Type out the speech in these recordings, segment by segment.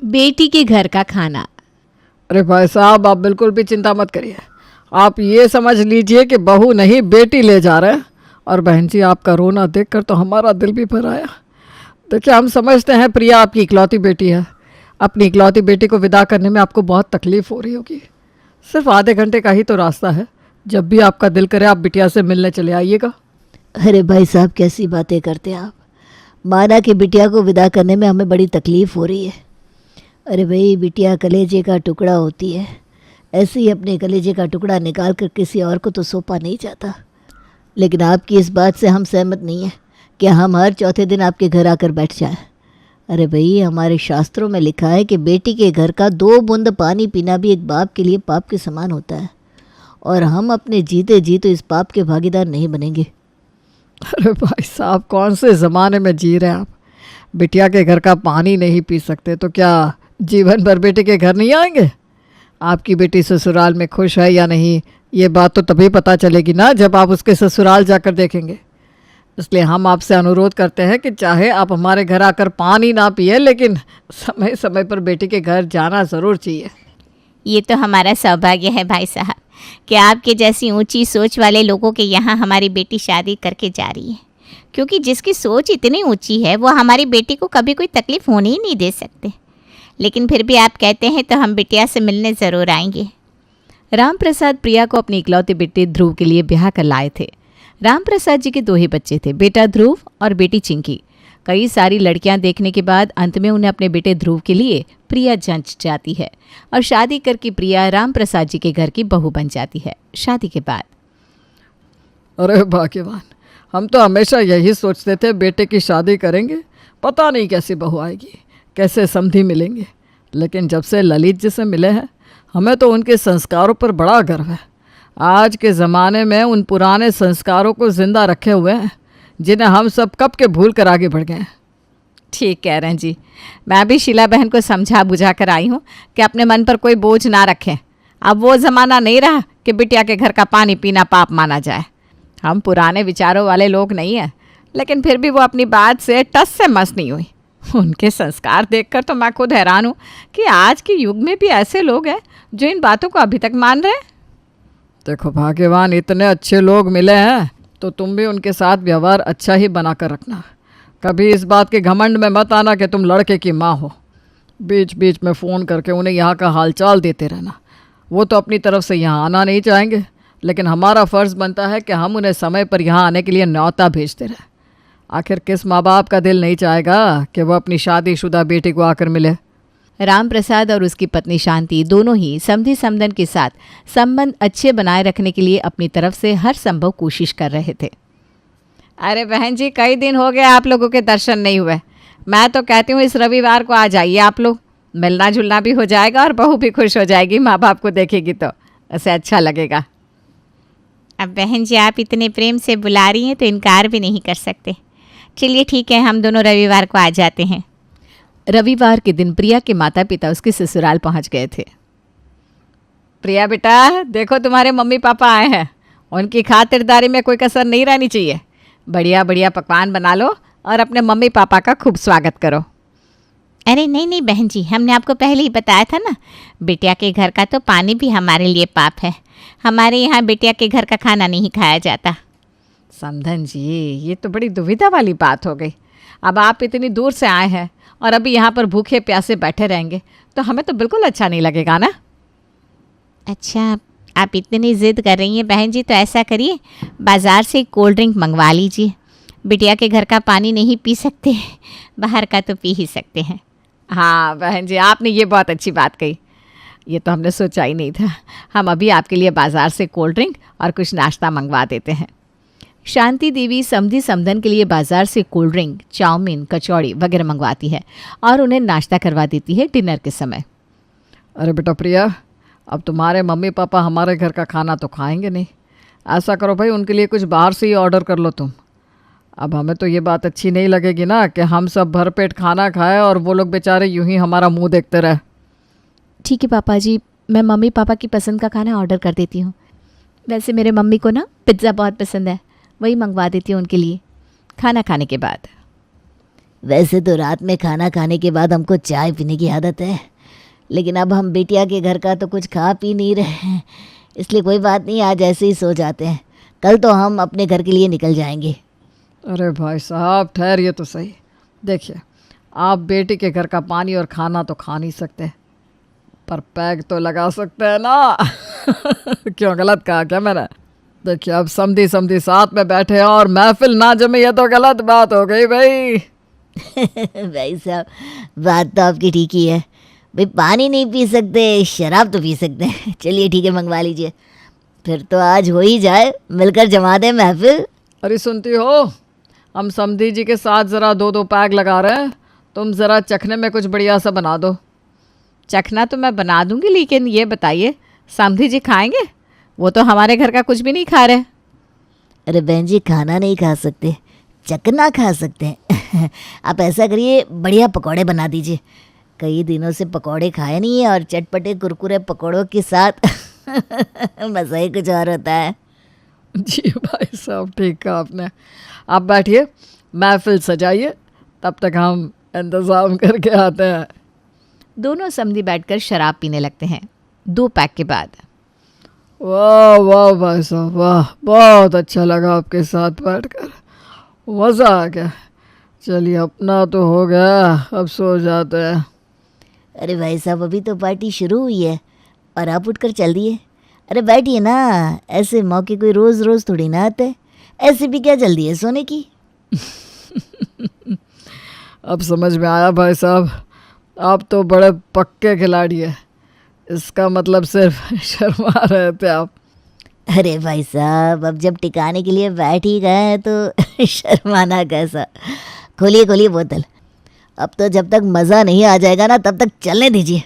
बेटी के घर का खाना। अरे भाई साहब, आप बिल्कुल भी चिंता मत करिए। आप ये समझ लीजिए कि बहू नहीं बेटी ले जा रहे हैं। और बहन जी, आपका रोना देखकर तो हमारा दिल भी भर आया। देखिए, हम समझते हैं प्रिया आपकी इकलौती बेटी है। अपनी इकलौती बेटी को विदा करने में आपको बहुत तकलीफ़ हो रही होगी। सिर्फ आधे घंटे का ही तो रास्ता है। जब भी आपका दिल करे आप बिटिया से मिलने चले आइएगा। अरे भाई साहब, कैसी बातें करते हैं आप। माना कि बिटिया को विदा करने में हमें बड़ी तकलीफ़ हो रही है। अरे भाई, बिटिया कलेजे का टुकड़ा होती है। ऐसे ही अपने कलेजे का टुकड़ा निकाल कर किसी और को तो सौंपा नहीं जाता। लेकिन आपकी इस बात से हम सहमत नहीं हैं कि हम हर चौथे दिन आपके घर आकर बैठ जाएं। अरे भाई, हमारे शास्त्रों में लिखा है कि बेटी के घर का 2 बूंद पानी पीना भी एक बाप के लिए पाप के समान होता है। और हम अपने जीते जी तो इस पाप के भागीदार नहीं बनेंगे। अरे भाई साहब, कौन से ज़माने में जी रहे हैं आप। बिटिया के घर का पानी नहीं पी सकते तो क्या जीवन भर बेटे के घर नहीं आएंगे? आपकी बेटी ससुराल में खुश है या नहीं, ये बात तो तभी पता चलेगी ना जब आप उसके ससुराल जाकर देखेंगे। इसलिए हम आपसे अनुरोध करते हैं कि चाहे आप हमारे घर आकर पानी ना पिए, लेकिन समय समय पर बेटी के घर जाना ज़रूर चाहिए। ये तो हमारा सौभाग्य है भाई साहब कि आपके जैसी ऊंची सोच वाले लोगों के यहाँ हमारी बेटी शादी करके जा रही है। क्योंकि जिसकी सोच इतनी ऊंची है वो हमारी बेटी को कभी कोई तकलीफ़ होने ही नहीं दे सकते। लेकिन फिर भी आप कहते हैं तो हम बिटिया से मिलने ज़रूर आएंगे। राम प्रसाद प्रिया को अपनी इकलौती बेटे ध्रुव के लिए ब्याह कर लाए थे। राम प्रसाद जी के 2 ही बच्चे थे, बेटा ध्रुव और बेटी चिंकी। कई सारी लड़कियां देखने के बाद अंत में उन्हें अपने बेटे ध्रुव के लिए प्रिया जंच जाती है और शादी करके प्रिया राम प्रसाद जी के घर की बहू बन जाती है। शादी के बाद अरे भाग्यवान, हम तो हमेशा यही सोचते थे बेटे की शादी करेंगे, पता नहीं कैसी बहू आएगी, कैसे समधी मिलेंगे। लेकिन जब से ललित जी से मिले हैं हमें तो उनके संस्कारों पर बड़ा गर्व है। आज के ज़माने में उन पुराने संस्कारों को ज़िंदा रखे हुए हैं जिन्हें हम सब कब के भूल कर आगे बढ़ गए हैं। ठीक कह रहे हैं जी। मैं भी शीला बहन को समझा बुझा कर आई हूँ कि अपने मन पर कोई बोझ ना रखें। अब वो ज़माना नहीं रहा कि बिटिया के घर का पानी पीना पाप माना जाए। हम पुराने विचारों वाले लोग नहीं हैं, लेकिन फिर भी वो अपनी बात से टस से मस नहीं हुई। उनके संस्कार देखकर तो मैं खुद हैरान हूँ कि आज के युग में भी ऐसे लोग हैं जो इन बातों को अभी तक मान रहे हैं। देखो भाग्यवान, इतने अच्छे लोग मिले हैं तो तुम भी उनके साथ व्यवहार अच्छा ही बना कर रखना। कभी इस बात के घमंड में मत आना कि तुम लड़के की माँ हो। बीच बीच में फ़ोन करके उन्हें यहाँ का हालचाल देते रहना। वो तो अपनी तरफ से यहाँ आना नहीं चाहेंगे, लेकिन हमारा फ़र्ज़ बनता है कि हम उन्हें समय पर यहाँ आने के लिए न्योता भेजते रहें। आखिर किस माँ बाप का दिल नहीं चाहेगा कि वह अपनी शादीशुदा बेटी को आकर मिले। राम प्रसाद और उसकी पत्नी शांति दोनों ही समधी समधन के साथ संबंध अच्छे बनाए रखने के लिए अपनी तरफ से हर संभव कोशिश कर रहे थे। अरे बहन जी, कई दिन हो गए आप लोगों के दर्शन नहीं हुए। मैं तो कहती हूँ इस रविवार को आ जाइए आप लोग, मिलना जुलना भी हो जाएगा और बहू भी खुश हो जाएगी। माँ बाप को देखेगी तो उसे अच्छा लगेगा। अब बहन जी, आप इतने प्रेम से बुला रही हैं तो इनकार भी नहीं कर सकते। चलिए ठीक है, हम दोनों रविवार को आ जाते हैं। रविवार के दिन प्रिया के माता पिता उसके ससुराल पहुंच गए थे। प्रिया बेटा, देखो तुम्हारे मम्मी पापा आए हैं। उनकी खातिरदारी में कोई कसर नहीं रहनी चाहिए। बढ़िया बढ़िया पकवान बना लो और अपने मम्मी पापा का खूब स्वागत करो। अरे नहीं नहीं बहन जी, हमने आपको पहले ही बताया था ना, बिटिया के घर का तो पानी भी हमारे लिए पाप है। हमारे यहाँ बिटिया के घर का खाना नहीं खाया जाता। समधन जी, ये तो बड़ी दुविधा वाली बात हो गई। अब आप इतनी दूर से आए हैं और अभी यहाँ पर भूखे प्यासे बैठे रहेंगे तो हमें तो बिल्कुल अच्छा नहीं लगेगा ना। अच्छा, आप इतनी ज़िद कर रही हैं बहन जी, तो ऐसा करिए, बाज़ार से कोल्ड ड्रिंक मंगवा लीजिए। बिटिया के घर का पानी नहीं पी सकते, बाहर का तो पी ही सकते हैं। हाँ बहन जी, आपने ये बहुत अच्छी बात कही। ये तो हमने सोचा ही नहीं था। हम अभी आपके लिए बाज़ार से कोल्ड ड्रिंक और कुछ नाश्ता मंगवा देते हैं। शांति देवी समधी समधन के लिए बाजार से कोल्ड ड्रिंक, चाउमीन, कचौड़ी वगैरह मंगवाती है और उन्हें नाश्ता करवा देती है डिनर के समय। अरे बेटा प्रिया, अब तुम्हारे मम्मी पापा हमारे घर का खाना तो खाएंगे नहीं। ऐसा करो भाई, उनके लिए कुछ बाहर से ही ऑर्डर कर लो तुम। अब हमें तो ये बात अच्छी नहीं लगेगी ना कि हम सब भरपेट खाना खाएं और वो लोग बेचारे यूं ही हमारा मुंह देखते रहे। ठीक है पापा जी, मैं मम्मी पापा की पसंद का खाना ऑर्डर कर देती हूँ। वैसे मेरे मम्मी को ना पिज़्ज़ा बहुत पसंद है, वही मंगवा देती हूँ उनके लिए खाना खाने के बाद। वैसे तो रात में खाना खाने के बाद हमको चाय पीने की आदत है, लेकिन अब हम बिटिया के घर का तो कुछ खा पी नहीं रहे हैं, इसलिए कोई बात नहीं, आज ऐसे ही सो जाते हैं। कल तो हम अपने घर के लिए निकल जाएंगे। अरे भाई साहब ठहरिए तो सही। देखिए, आप बेटी के घर का पानी और खाना तो खा नहीं सकते, पर पैग तो लगा सकते हैं ना। क्यों, गलत कहा क्या मैंने? देखिए, अब समधी समधी साथ में बैठे और महफिल ना जमे, ये तो गलत बात हो गई भाई। भाई साहब, बात तो आपकी ठीक ही है भाई, पानी नहीं पी सकते, शराब तो पी सकते हैं। चलिए ठीक है, मंगवा लीजिए। फिर तो आज हो ही जाए, मिलकर जमा दें महफिल। अरे सुनती हो, हम समधी जी के साथ ज़रा 2-2 पैग लगा रहे हैं, तुम ज़रा चखने में कुछ बढ़िया सा बना दो। चखना तो मैं बना दूंगी, लेकिन ये बताइए समधी जी खाएंगे? वो तो हमारे घर का कुछ भी नहीं खा रहे। अरे बहन जी, खाना नहीं खा सकते, चखना खा सकते हैं। आप ऐसा करिए, बढ़िया पकौड़े बना दीजिए। कई दिनों से पकौड़े खाए नहीं है, और चटपटे कुरकुरे पकौड़ों के साथ मज़ा ही कुछ और होता है। जी भाई साहब, ठीक कहा आपने। आप बैठिए, महफिल सजाइए, तब तक हम इंतज़ाम करके आते हैं। दोनों समधी बैठकर शराब पीने लगते हैं। 2 पैक के बाद वाह वाह भाई साहब, वाह, बहुत अच्छा लगा आपके साथ बैठकर, मज़ा आ गया। चलिए, अपना तो हो गया, अब सो जाते हैं। अरे भाई साहब, अभी तो पार्टी शुरू हुई है और आप उठकर चल दिए। अरे बैठिए ना, ऐसे मौके कोई रोज़ रोज़ थोड़ी ना आते। ऐसे भी क्या जल्दी है सोने की? अब समझ में आया भाई साहब, आप तो बड़े पक्के खिलाड़ी हैं। इसका मतलब सिर्फ शर्मा रहे थे आप। अरे भाई साहब, अब जब टिकाने के लिए बैठ ही गए हैं तो शर्माना कैसा। खोलिए खोलिए बोतल, अब तो जब तक मज़ा नहीं आ जाएगा ना, तब तक चलने दीजिए।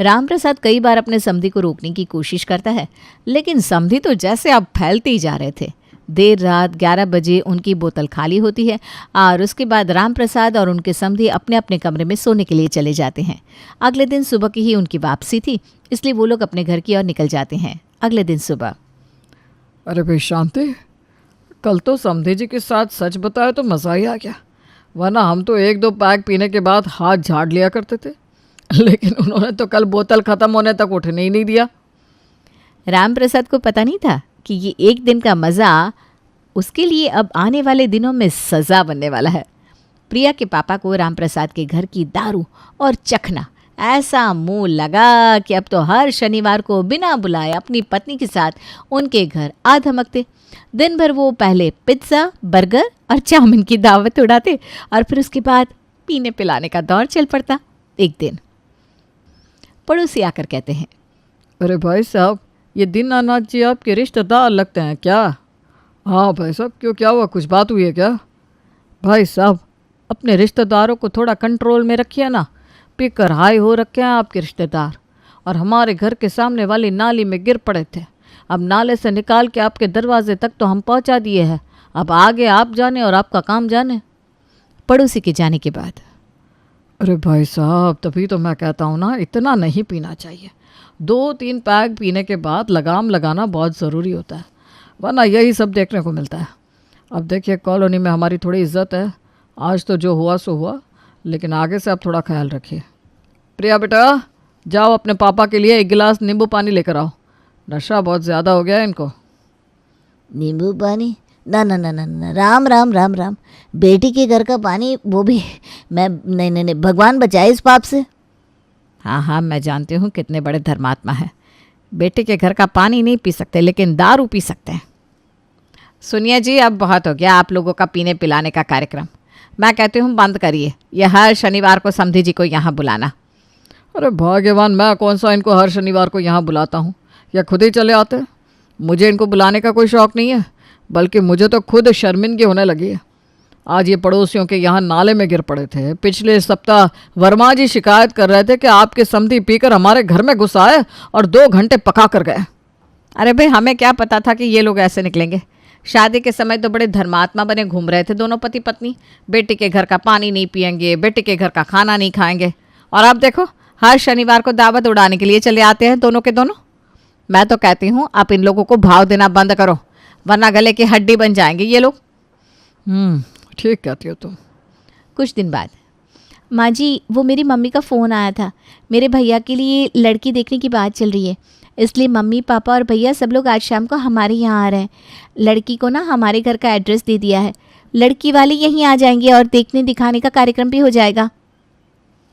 राम प्रसाद कई बार अपने समधी को रोकने की कोशिश करता है, लेकिन समधी तो जैसे अब फैलते ही जा रहे थे। देर रात 11 बजे उनकी बोतल खाली होती है और उसके बाद राम प्रसाद और उनके समधी अपने अपने कमरे में सोने के लिए चले जाते हैं। अगले दिन सुबह की ही उनकी वापसी थी, इसलिए वो लोग अपने घर की ओर निकल जाते हैं। अगले दिन सुबह अरे भाई शांति, कल तो समधी जी के साथ सच बताया तो मज़ा ही आ गया, वरना हम तो 1-2 पैक पीने के बाद हाथ झाड़ लिया करते थे, लेकिन उन्होंने तो कल बोतल ख़त्म होने तक उठने ही नहीं दिया। राम प्रसाद को पता नहीं था कि ये एक दिन का मज़ा उसके लिए अब आने वाले दिनों में सज़ा बनने वाला है। प्रिया के पापा को राम प्रसाद के घर की दारू और चखना ऐसा मुंह लगा कि अब तो हर शनिवार को बिना बुलाए अपनी पत्नी के साथ उनके घर आ धमकते। दिन भर वो पहले पिज्ज़ा, बर्गर और चाउमीन की दावत उड़ाते और फिर उसके बाद पीने पिलाने का दौर चल पड़ता। एक दिन पड़ोसी आकर कहते हैं, अरे भाई साहब, ये दीनानाथ जी आपके रिश्तेदार लगते हैं क्या? हाँ भाई साहब, क्यों, क्या हुआ, कुछ बात हुई है क्या? भाई साहब, अपने रिश्तेदारों को थोड़ा कंट्रोल में रखिए ना, पीकर हाई हो रखे हैं आपके रिश्तेदार, और हमारे घर के सामने वाली नाली में गिर पड़े थे। अब नाले से निकाल के आपके दरवाजे तक तो हम पहुंचा दिए हैं, अब आगे आप जाने और आपका काम जाने। पड़ोसी के जाने के बाद अरे भाई साहब, तभी तो मैं कहता हूँ ना, इतना नहीं पीना चाहिए। 2-3 पैक पीने के बाद लगाम लगाना बहुत ज़रूरी होता है, वरना यही सब देखने को मिलता है। अब देखिए, कॉलोनी में हमारी थोड़ी इज्जत है, आज तो जो हुआ सो हुआ, लेकिन आगे से आप थोड़ा ख्याल रखिए। प्रिया बेटा, जाओ अपने पापा के लिए 1 गिलास नींबू पानी लेकर आओ, नशा बहुत ज़्यादा हो गया है इनको। नींबू पानी? ना ना ना ना ना, राम राम राम राम, बेटी के घर का पानी, वो भी मैं नहीं नहीं नहीं, भगवान बचाए इस पाप से। हाँ हाँ, मैं जानती हूँ कितने बड़े धर्मात्मा है। बेटे के घर का पानी नहीं पी सकते, लेकिन दारू पी सकते हैं। सुनिए जी, अब बहुत हो गया आप लोगों का पीने पिलाने का कार्यक्रम। मैं कहती हूँ बंद करिए, यह हर शनिवार को समधी जी को यहाँ बुलाना। अरे भाग्यवान, मैं कौन सा इनको हर शनिवार को यहाँ बुलाता हूँ, या खुद ही चले आते हैं। मुझे इनको बुलाने का कोई शौक़ नहीं है, बल्कि मुझे तो खुद शर्मिंदगी होने लगी है। आज ये पड़ोसियों के यहाँ नाले में गिर पड़े थे। पिछले सप्ताह वर्मा जी शिकायत कर रहे थे कि आपके समधी पीकर हमारे घर में घुस आए और 2 घंटे पका कर गए। अरे भाई, हमें क्या पता था कि ये लोग ऐसे निकलेंगे। शादी के समय तो बड़े धर्मात्मा बने घूम रहे थे दोनों पति पत्नी, बेटी के घर का पानी नहीं पियेंगे, बेटी के घर का खाना नहीं खाएंगे, और अब देखो हर शनिवार को दावत उड़ाने के लिए चले आते हैं दोनों के दोनों। मैं तो कहती हूँ आप इन लोगों को भाव देना बंद करो, वरना गले की हड्डी बन जाएंगे ये लोग। ठीक कहती हो तुम। कुछ दिन बाद। माँ जी, वो मेरी मम्मी का फ़ोन आया था। मेरे भैया के लिए लड़की देखने की बात चल रही है, इसलिए मम्मी पापा और भैया सब लोग आज शाम को हमारे यहाँ आ रहे हैं। लड़की को ना हमारे घर का एड्रेस दे दिया है। लड़की वाले यहीं आ जाएंगे और देखने दिखाने का कार्यक्रम भी हो जाएगा।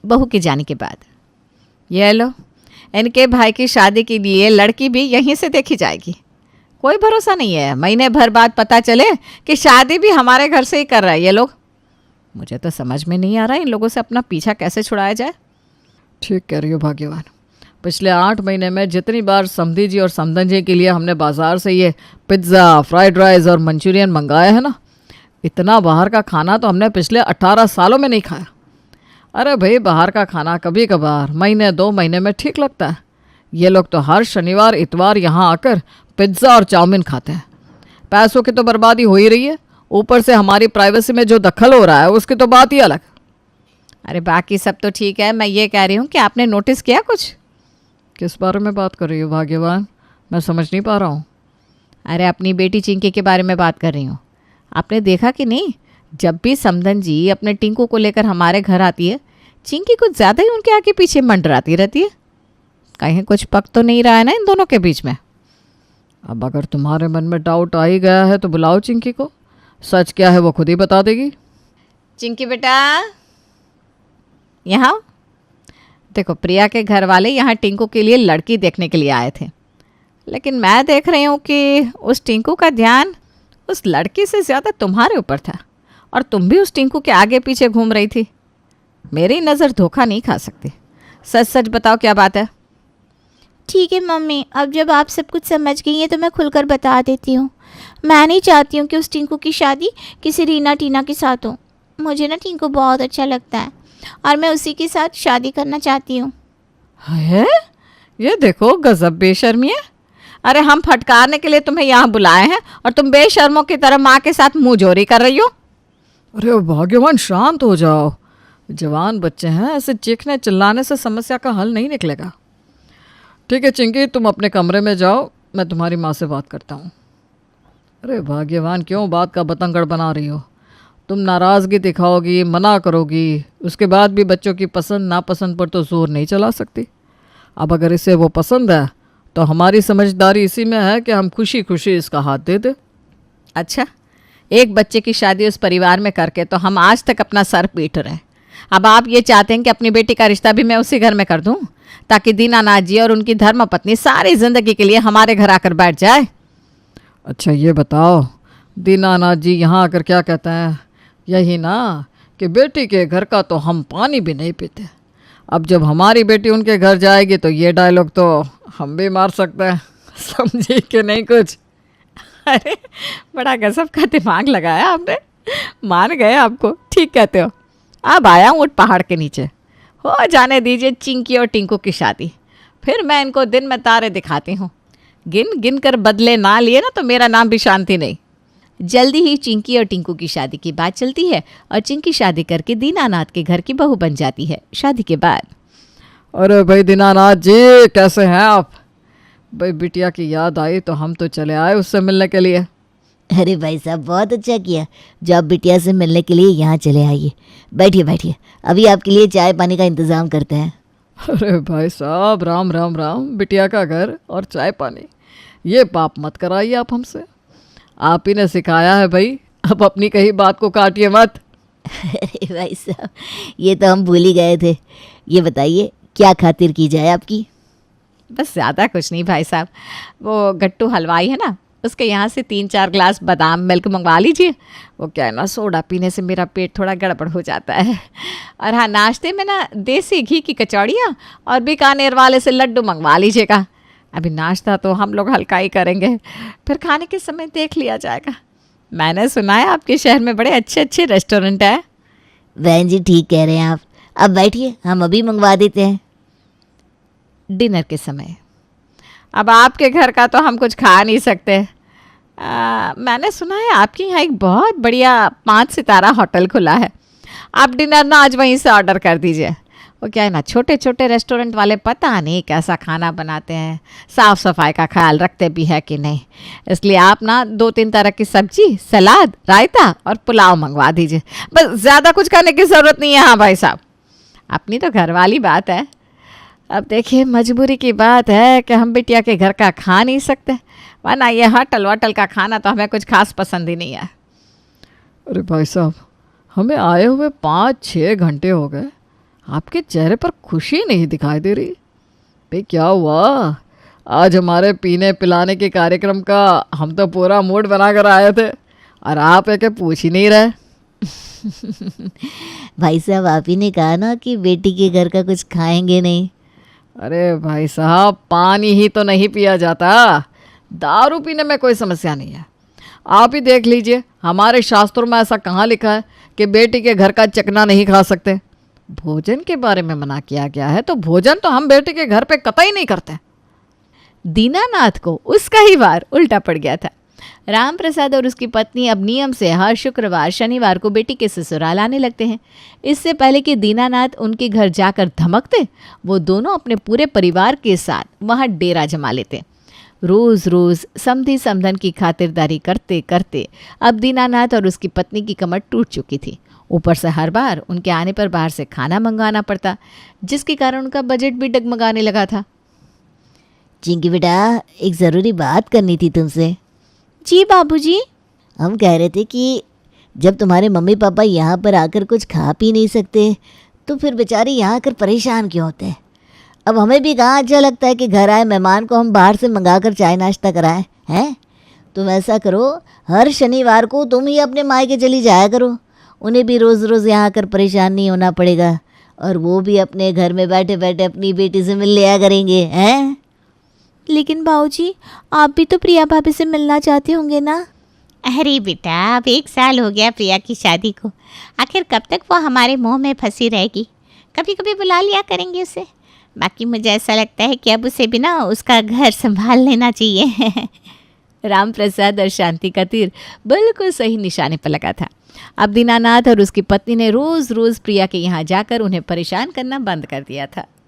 बहू के जाने के बाद ये लो, इनके भाई की शादी के लिए लड़की भी यहीं से देखी जाएगी। कोई भरोसा नहीं है, महीने भर बाद पता चले कि शादी भी हमारे घर से ही कर रहा है ये लोग। मुझे तो समझ में नहीं आ रहा इन लोगों से अपना पीछा कैसे छुड़ाया जाए। ठीक कह रही हो भाग्यवान। पिछले 8 महीने में जितनी बार समधी जी और समधन जी के लिए हमने बाज़ार से ये पिज़्ज़ा, फ्राइड राइस और मंचूरियन मंगाया है ना, इतना बाहर का खाना तो हमने पिछले 18 सालों में नहीं खाया। अरे भाई, बाहर का खाना कभी कभार महीने 2 महीने में ठीक लगता है। ये लोग तो हर शनिवार इतवार यहाँ आकर पिज़्ज़ा और चाउमीन खाते हैं। पैसों की तो बर्बादी हो ही रही है, ऊपर से हमारी प्राइवेसी में जो दखल हो रहा है उसकी तो बात ही अलग। अरे बाकी सब तो ठीक है, मैं ये कह रही हूँ कि आपने नोटिस किया कुछ? किस बारे में बात कर रही हो भाग्यवान? मैं समझ नहीं पा रहा हूँ। अरे अपनी बेटी चिंकी के बारे में बात कर रही हूँ। आपने देखा कि नहीं, जब भी समधन जी अपने टिंकू को लेकर हमारे घर आती है, चिंकी कुछ ज़्यादा ही उनके आगे पीछे मंडराती रहती है। कहीं कुछ पक तो नहीं रहा है ना इन दोनों के बीच में? अब अगर तुम्हारे मन में डाउट आ ही गया है तो बुलाओ चिंकी को, सच क्या है वो खुद ही बता देगी। चिंकी बेटा, यहाँ आओ। देखो, प्रिया के घर वाले यहाँ टिंकू के लिए लड़की देखने के लिए आए थे, लेकिन मैं देख रही हूँ कि उस टिंकू का ध्यान उस लड़की से ज़्यादा तुम्हारे ऊपर था, और तुम भी उस टिंकू के आगे पीछे घूम रही थी। मेरी नज़र धोखा नहीं खा सकती। सच सच बताओ, क्या बात है? ठीक है मम्मी, अब जब आप सब कुछ समझ गई हैं तो मैं खुलकर बता देती हूँ। मैं नहीं चाहती हूँ कि उस टिंकू की शादी किसी रीना टीना के साथ हो। मुझे ना टिंकू बहुत अच्छा लगता है और मैं उसी के साथ शादी करना चाहती हूँ। है ये देखो, गजब बेशर्मी है। अरे हम फटकारने के लिए तुम्हें यहाँ बुलाए हैं और तुम बेशर्मों की तरह माँ के साथ मुँह जोरी कर रही हो। अरे भाग्यवान, शांत हो जाओ। जवान बच्चे हैं, ऐसे चीखने चिल्लाने से समस्या का हल नहीं निकलेगा। ठीक है चिंकी, तुम अपने कमरे में जाओ, मैं तुम्हारी माँ से बात करता हूँ। अरे भाग्यवान, क्यों बात का बतंगड़ बना रही हो? तुम नाराज़गी दिखाओगी, मना करोगी, उसके बाद भी बच्चों की पसंद नापसंद पर तो जोर नहीं चला सकती। अब अगर इसे वो पसंद है तो हमारी समझदारी इसी में है कि हम खुशी खुशी इसका हाथ दे दें। अच्छा, एक बच्चे की शादी उस परिवार में करके तो हम आज तक अपना सर पीट रहे हैं। अब आप ये चाहते हैं कि अपनी बेटी का रिश्ता भी मैं उसी घर में कर दूं, ताकि दीनानाथ जी और उनकी धर्मपत्नी सारी जिंदगी के लिए हमारे घर आकर बैठ जाए? अच्छा ये बताओ, दीनानाथ जी यहाँ आकर क्या कहते हैं? यही ना कि बेटी के घर का तो हम पानी भी नहीं पीते। अब जब हमारी बेटी उनके घर जाएगी तो ये डायलॉग तो हम भी मार सकते हैं। समझी कि नहीं कुछ? अरे बड़ा गजब का दिमाग लगाया आपने, मान गए आपको। ठीक कहते हो। अब आया हूँ उठ पहाड़ के नीचे, हो जाने दीजिए चिंकी और टिंकू की शादी, फिर मैं इनको दिन में तारे दिखाती हूँ। गिन गिन कर बदले ना लिए ना तो मेरा नाम भी शांति नहीं। जल्दी ही चिंकी और टिंकू की शादी की बात चलती है और चिंकी शादी करके दीनानाथ के घर की बहू बन जाती है। शादी के बाद अरे भाई दीनानाथ जी, कैसे हैं आप? भाई बिटिया की याद आई तो हम तो चले आए उससे मिलने के लिए। अरे भाई साहब, बहुत अच्छा किया जो आप बिटिया से मिलने के लिए यहाँ चले आइए। बैठिए बैठिए, अभी आपके लिए चाय पानी का इंतज़ाम करते हैं। अरे भाई साहब, राम राम राम। बिटिया का घर और चाय पानी, ये पाप मत कराइए आप हमसे। आप ही ने सिखाया है भाई, अब अपनी कही बात को काटिए मत। अरे भाई साहब, ये तो हम भूल ही गए थे। ये बताइए क्या खातिर की जाए आपकी? बस ज़्यादा कुछ नहीं भाई साहब, वो गट्टू हलवाई है ना, उसके यहाँ से 3-4 ग्लास बादाम मिल्क मंगवा लीजिए। वो क्या है ना, सोडा पीने से मेरा पेट थोड़ा गड़बड़ हो जाता है। और हाँ, नाश्ते में ना देसी घी की कचौड़ियाँ और बीकानेर वाले से लड्डू मंगवा लीजिएगा। अभी नाश्ता तो हम लोग हल्का ही करेंगे, फिर खाने के समय देख लिया जाएगा। मैंने सुना है आपके शहर में बड़े अच्छे अच्छे रेस्टोरेंट हैं। बहन जी ठीक कह रहे हैं आप, अब बैठिए, हम अभी मंगवा देते हैं। डिनर के समय अब आपके घर का तो हम कुछ खा नहीं सकते। मैंने सुना है आपके यहाँ एक बहुत बढ़िया 5 सितारा होटल खुला है। आप डिनर ना आज वहीं से ऑर्डर कर दीजिए। वो क्या है ना, छोटे छोटे रेस्टोरेंट वाले पता नहीं कैसा खाना बनाते हैं, साफ़ सफाई का ख्याल रखते भी है कि नहीं। इसलिए आप ना 2-3 तरह की सब्जी, सलाद, रायता और पुलाव मंगवा दीजिए, बस ज़्यादा कुछ करने की ज़रूरत नहीं है। हाँ भाई साहब, अपनी तो घर वाली बात है। अब देखिए, मजबूरी की बात है कि हम बिटिया के घर का खा नहीं सकते, वरना ये होटल वोटल का खाना तो हमें कुछ खास पसंद ही नहीं है। अरे भाई साहब, हमें आए हुए 5-6 घंटे हो गए, आपके चेहरे पर खुशी नहीं दिखाई दे रही। भाई क्या हुआ? आज हमारे पीने पिलाने के कार्यक्रम का हम तो पूरा मूड बना कर आए थे और आप एक पूछ ही नहीं रहे। भाई साहब, आप ही ने कहा ना कि बेटी के घर का कुछ खाएंगे नहीं। अरे भाई साहब, पानी ही तो नहीं पिया जाता, दारू पीने में कोई समस्या नहीं है। आप ही देख लीजिए, हमारे शास्त्रों में ऐसा कहाँ लिखा है कि बेटी के घर का चकना नहीं खा सकते। भोजन के बारे में मना किया गया है, तो भोजन तो हम बेटी के घर पे कतई नहीं करते। दीनानाथ को उसका ही वार उल्टा पड़ गया था। राम प्रसाद और उसकी पत्नी अब नियम से हर शुक्रवार शनिवार को बेटी के ससुराल आने लगते हैं। इससे पहले कि दीनानाथ उनके घर जाकर धमकते, वो दोनों अपने पूरे परिवार के साथ वहाँ डेरा जमा लेते। रोज़ रोज़ समधी समधन की खातिरदारी करते करते अब दीनानाथ और उसकी पत्नी की कमर टूट चुकी थी। ऊपर से हर बार उनके आने पर बाहर से खाना मंगवाना पड़ता, जिसके कारण उनका बजट भी डगमगाने लगा था। चिंकी बेटा, एक ज़रूरी बात करनी थी तुमसे। जी बाबूजी। हम कह रहे थे कि जब तुम्हारे मम्मी पापा यहाँ पर आकर कुछ खा पी नहीं सकते, तो फिर बेचारे यहाँ आकर परेशान क्यों होते हैं? अब हमें भी कहाँ अच्छा लगता है कि घर आए मेहमान को हम बाहर से मंगा कर चाय नाश्ता कराएं, हैं? तुम ऐसा करो, हर शनिवार को तुम ही अपने मायके चली जाया करो, उन्हें भी रोज़ रोज़ यहाँ आकर परेशान नहीं होना पड़ेगा, और वो भी अपने घर में बैठे बैठे अपनी बेटी से मिल लिया करेंगे, हैं? लेकिन बाबूजी, आप भी तो प्रिया भाभी से मिलना चाहते होंगे ना? अरे बेटा, अब 1 साल हो गया प्रिया की शादी को, आखिर कब तक वो हमारे मुंह में फंसी रहेगी? कभी कभी बुला लिया करेंगे उसे। बाकी मुझे ऐसा लगता है कि अब उसे भी ना उसका घर संभाल लेना चाहिए। राम प्रसाद और शांति का तीर बिल्कुल सही निशाने पर लगा था। अब दीनानाथ और उसकी पत्नी ने रोज़ रोज़ प्रिया के यहाँ जाकर उन्हें परेशान करना बंद कर दिया था।